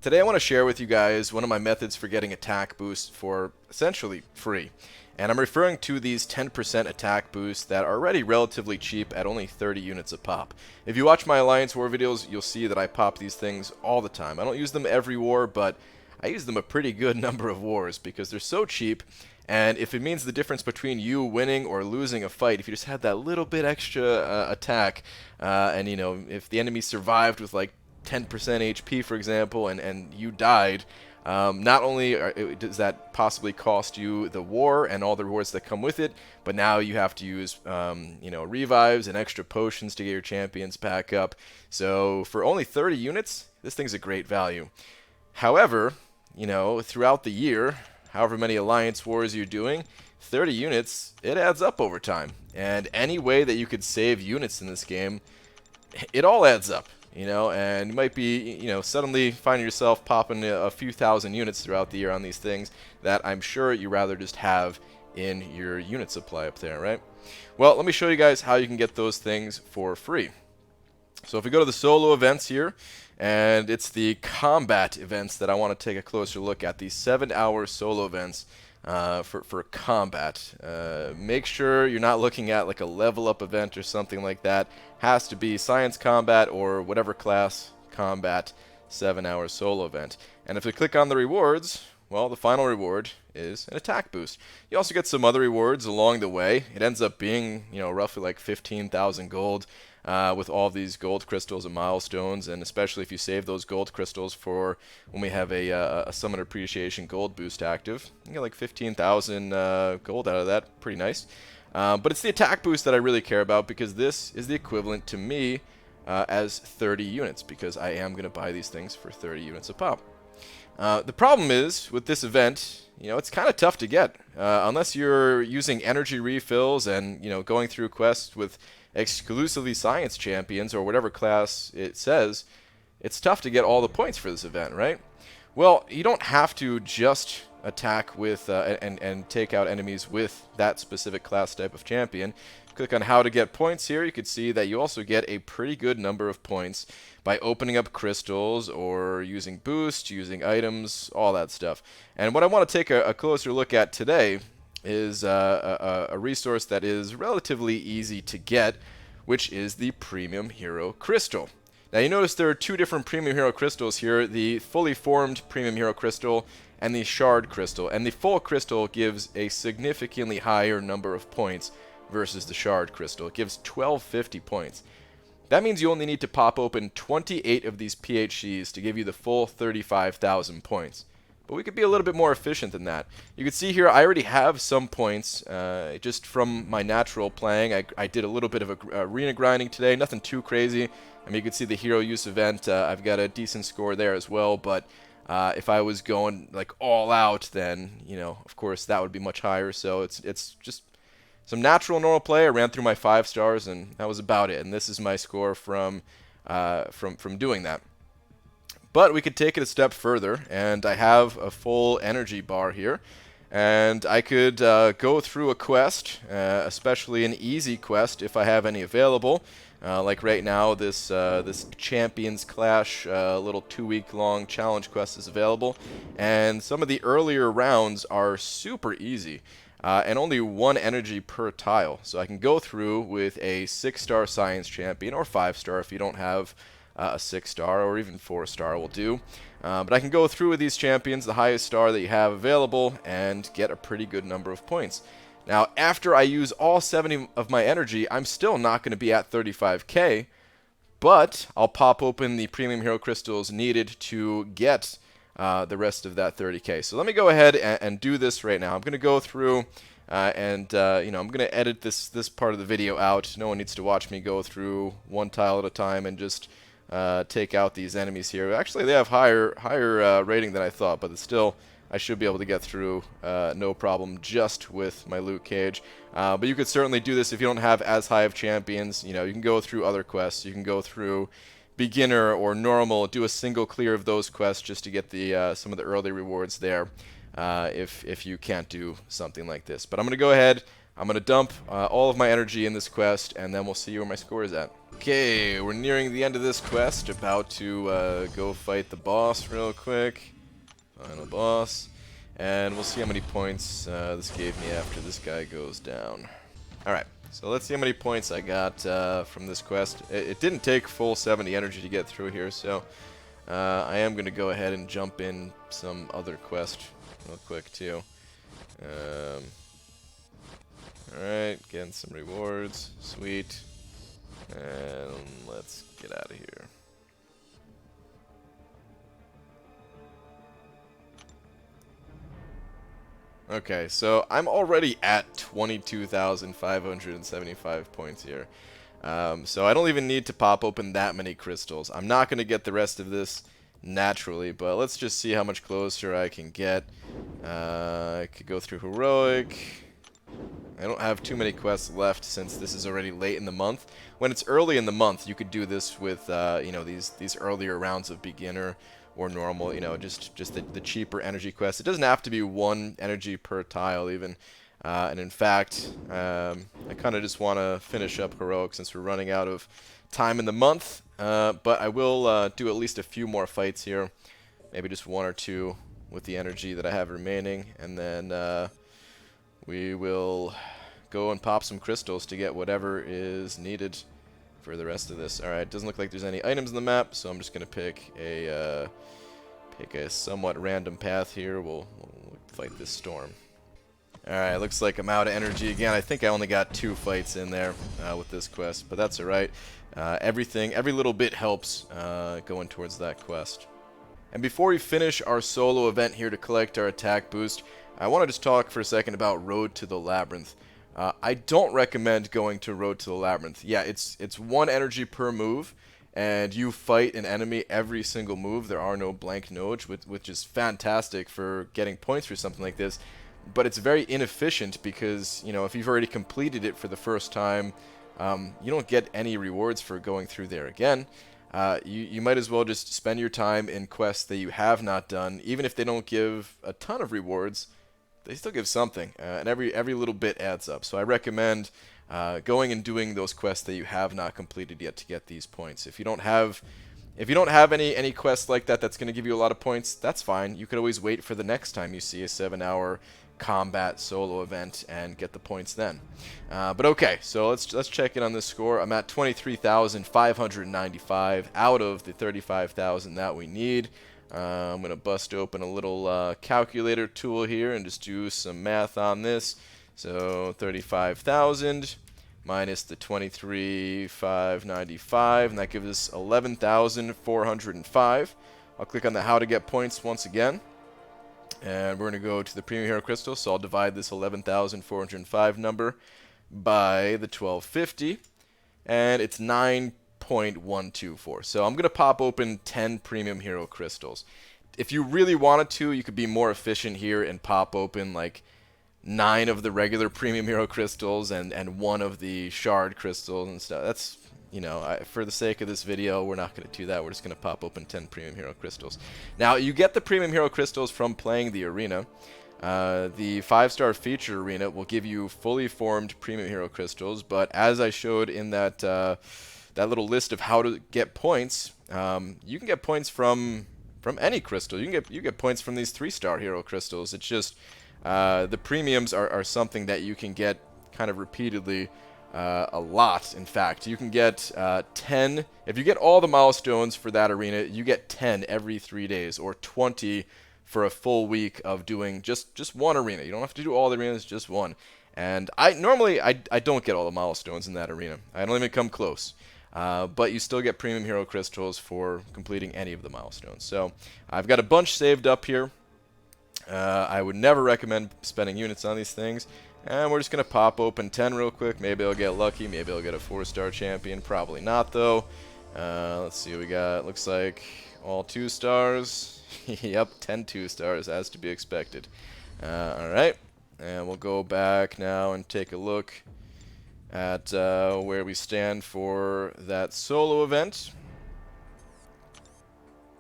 Today I want to share with you guys one of my methods for getting attack boosts for essentially free. And I'm referring to these 10% attack boosts that are already relatively cheap at only 30 units a pop. If you watch my Alliance War videos, you'll see that I pop these things all the time. I don't use them every war, but I use them a pretty good number of wars because they're so cheap. And if it means the difference between you winning or losing a fight, if you just had that little bit extra attack, and if the enemy survived with like 10% HP, for example, and you died, not only does that possibly cost you the war and all the rewards that come with it, but now you have to use, revives and extra potions to get your champions back up. So for only 30 units, this thing's a great value. However, throughout the year, however many alliance wars you're doing, 30 units, it adds up over time. And any way that you could save units in this game, it all adds up. And you might be, suddenly finding yourself popping a few thousand units throughout the year on these things that I'm sure you rather just have in your unit supply up there, right? Well, let me show you guys how you can get those things for free. So if we go to the solo events here, and it's the combat events that I want to take a closer look at, these 7-hour solo events for combat. Make sure you're not looking at like a level up event or something like that. Has to be science combat or whatever class combat 7-hour solo event. And if we click on the rewards, well, the final reward is an attack boost. You also get some other rewards along the way. It ends up being, roughly like 15,000 gold with all these gold crystals and milestones, and especially if you save those gold crystals for when we have a summon appreciation gold boost active. You get like 15,000 gold out of that. Pretty nice. But it's the attack boost that I really care about because this is the equivalent to me as 30 units because I am going to buy these things for 30 units a pop. The problem is, with this event, it's kind of tough to get. Unless you're using energy refills and, going through quests with exclusively science champions or whatever class it says, it's tough to get all the points for this event, right? Well, you don't have to just attack with and take out enemies with that specific class type of champion. Click on how to get points here. You can see that you also get a pretty good number of points by opening up crystals or using boost, using items, all that stuff. And what I want to take a closer look at today is a resource that is relatively easy to get, which is the Premium Hero Crystal. Now you notice there are two different Premium Hero Crystals here, the fully formed Premium Hero Crystal and the Shard Crystal. And the full crystal gives a significantly higher number of points versus the Shard Crystal. It gives 1250 points. That means you only need to pop open 28 of these PHCs to give you the full 35,000 points. But we could be a little bit more efficient than that. You can see here I already have some points just from my natural playing. I did a little bit of arena grinding today, nothing too crazy. I mean, you can see the hero use event. I've got a decent score there as well, but if I was going like all out, then of course that would be much higher. So it's just some natural normal play. I ran through my 5 stars, and that was about it. And this is my score from doing that. But we could take it a step further, and I have a full energy bar here. And I could go through a quest, especially an easy quest if I have any available. Like right now, this Champions Clash little 2-week-long challenge quest is available. And some of the earlier rounds are super easy. And only 1 energy per tile. So I can go through with a 6-star science champion, or 5-star if you don't have a 6-star, or even 4-star will do. But I can go through with these champions, the highest star that you have available, and get a pretty good number of points. Now, after I use all 70 of my energy, I'm still not going to be at 35k, but I'll pop open the Premium Hero Crystals needed to get the rest of that 30k. So let me go ahead and do this right now. I'm going to go through I'm going to edit this part of the video out. No one needs to watch me go through one tile at a time and just take out these enemies here. Actually, they have higher rating than I thought, but it's still, I should be able to get through no problem just with my loot cage. But you could certainly do this if you don't have as high of champions. You can go through other quests. You can go through beginner or normal, do a single clear of those quests just to get the some of the early rewards there if you can't do something like this. But I'm going to go ahead, I'm going to dump all of my energy in this quest, and then we'll see where my score is at. Okay, we're nearing the end of this quest. About to go fight the boss real quick. Final boss. And we'll see how many points this gave me after this guy goes down. Alright, so let's see how many points I got from this quest. It didn't take full 70 energy to get through here, so I am going to go ahead and jump in some other quest real quick too. Alright, getting some rewards. Sweet. And let's get out of here. Okay, so I'm already at 22,575 points here. So I don't even need to pop open that many crystals. I'm not going to get the rest of this naturally, but let's just see how much closer I can get. I could go through Heroic. I don't have too many quests left since this is already late in the month. When it's early in the month, you could do this with you know, these earlier rounds of beginner or normal, you know, just the cheaper energy quests. It doesn't have to be 1 energy per tile even. And in fact, I kind of just want to finish up Heroic since we're running out of time in the month. But I will do at least a few more fights here. Maybe just 1 or 2 with the energy that I have remaining. And then we will go and pop some crystals to get whatever is needed for the rest of this. Alright, doesn't look like there's any items in the map, so I'm just going to pick a somewhat random path here. We'll fight this storm. Alright, looks like I'm out of energy again. I think I only got 2 fights in there with this quest, but that's alright. Every little bit helps going towards that quest. And before we finish our solo event here to collect our attack boost, I want to just talk for a second about Road to the Labyrinth. I don't recommend going to Road to the Labyrinth. Yeah, it's 1 energy per move, and you fight an enemy every single move. There are no blank nodes, which is fantastic for getting points for something like this. But it's very inefficient because, you know, if you've already completed it for the first time, you don't get any rewards for going through there again. You might as well just spend your time in quests that you have not done. Even if they don't give a ton of rewards, they still give something, and every little bit adds up. So I recommend going and doing those quests that you have not completed yet to get these points. If you don't have any quests like that that's going to give you a lot of points, that's fine. You could always wait for the next time you see a 7-hour combat solo event and get the points then. But okay, so let's check in on this score. I'm at 23,595 out of the 35,000 that we need. I'm going to bust open a little calculator tool here and just do some math on this. So 35,000 minus the 23,595, and that gives us 11,405. I'll click on the how to get points once again. And we're going to go to the Premium Hero Crystal, so I'll divide this 11,405 number by the 1250, and it's 9.124. So I'm going to pop open 10 Premium Hero Crystals. If you really wanted to, you could be more efficient here and pop open like 9 of the regular Premium Hero Crystals and 1 of the Shard Crystals and stuff. That's, you know, for the sake of this video, we're not going to do that. We're just going to pop open 10 Premium Hero Crystals. Now, you get the Premium Hero Crystals from playing the arena. The 5-star feature arena will give you fully formed Premium Hero Crystals, but as I showed in that that little list of how to get points, you can get points from any crystal. You get points from these 3-star Hero Crystals. It's just the premiums are something that you can get kind of repeatedly. A lot, in fact. You can get 10. If you get all the milestones for that arena, you get 10 every 3 days, or 20 for a full week of doing just one arena. You don't have to do all the arenas, just one. And normally I don't get all the milestones in that arena. I don't even come close. But you still get Premium Hero Crystals for completing any of the milestones. So I've got a bunch saved up here. I would never recommend spending units on these things. And we're just going to pop open 10 real quick. Maybe I'll get lucky. Maybe I'll get a 4-star champion. Probably not, though. Let's see what we got. Looks like all 2 stars. Yep, 10 2-stars, as to be expected. Alright. And we'll go back now and take a look at where we stand for that solo event.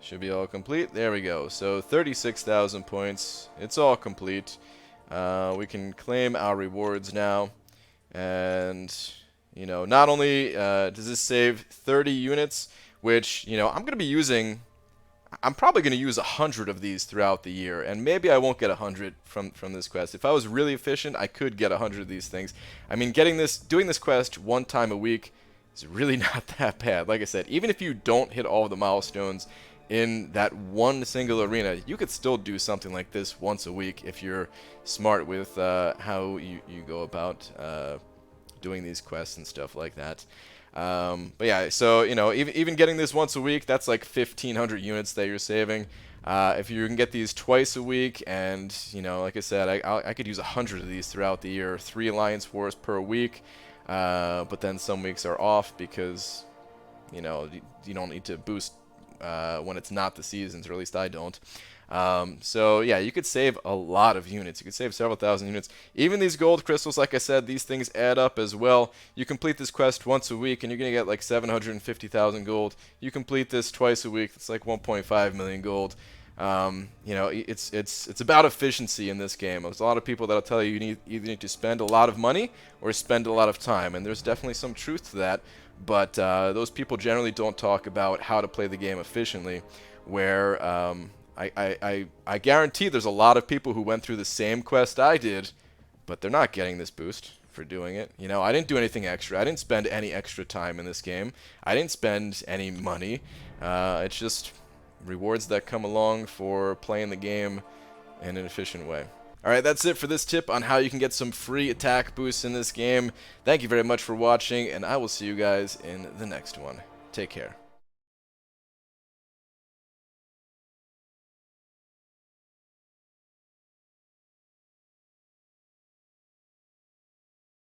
Should be all complete. There we go. So 36,000 points. It's all complete. We can claim our rewards now, and You know, not only does this save 30 units, which, you know, I'm probably going to use 100 of these throughout the year, and maybe I won't get 100 from this quest. If I was really efficient, I could get 100 of these things. I mean, doing this quest one time a week is really not that bad. Like I said, even if you don't hit all of the milestones in that one single arena, you could still do something like this once a week if you're smart with how you go about doing these quests and stuff like that. But yeah, so, you know, even getting this once a week, that's like 1,500 units that you're saving. If you can get these twice a week, and, you know, like I said, I could use 100 of these throughout the year, 3 Alliance Wars per week, but then some weeks are off because, you know, you don't need to boost when it's not the seasons, or at least I don't. So yeah, you could save a lot of units. You could save several thousand units. Even these gold crystals, like I said, these things add up as well. You complete this quest once a week, and you're gonna get like 750,000 gold. You complete this twice a week, it's like 1.5 million gold. You know, it's about efficiency in this game. There's a lot of people that'll tell you either need to spend a lot of money or spend a lot of time, and there's definitely some truth to that. But those people generally don't talk about how to play the game efficiently, where I guarantee there's a lot of people who went through the same quest I did, but they're not getting this boost for doing it. You know, I didn't do anything extra. I didn't spend any extra time in this game. I didn't spend any money. It's just rewards that come along for playing the game in an efficient way. Alright, that's it for this tip on how you can get some free attack boosts in this game. Thank you very much for watching, and I will see you guys in the next one. Take care.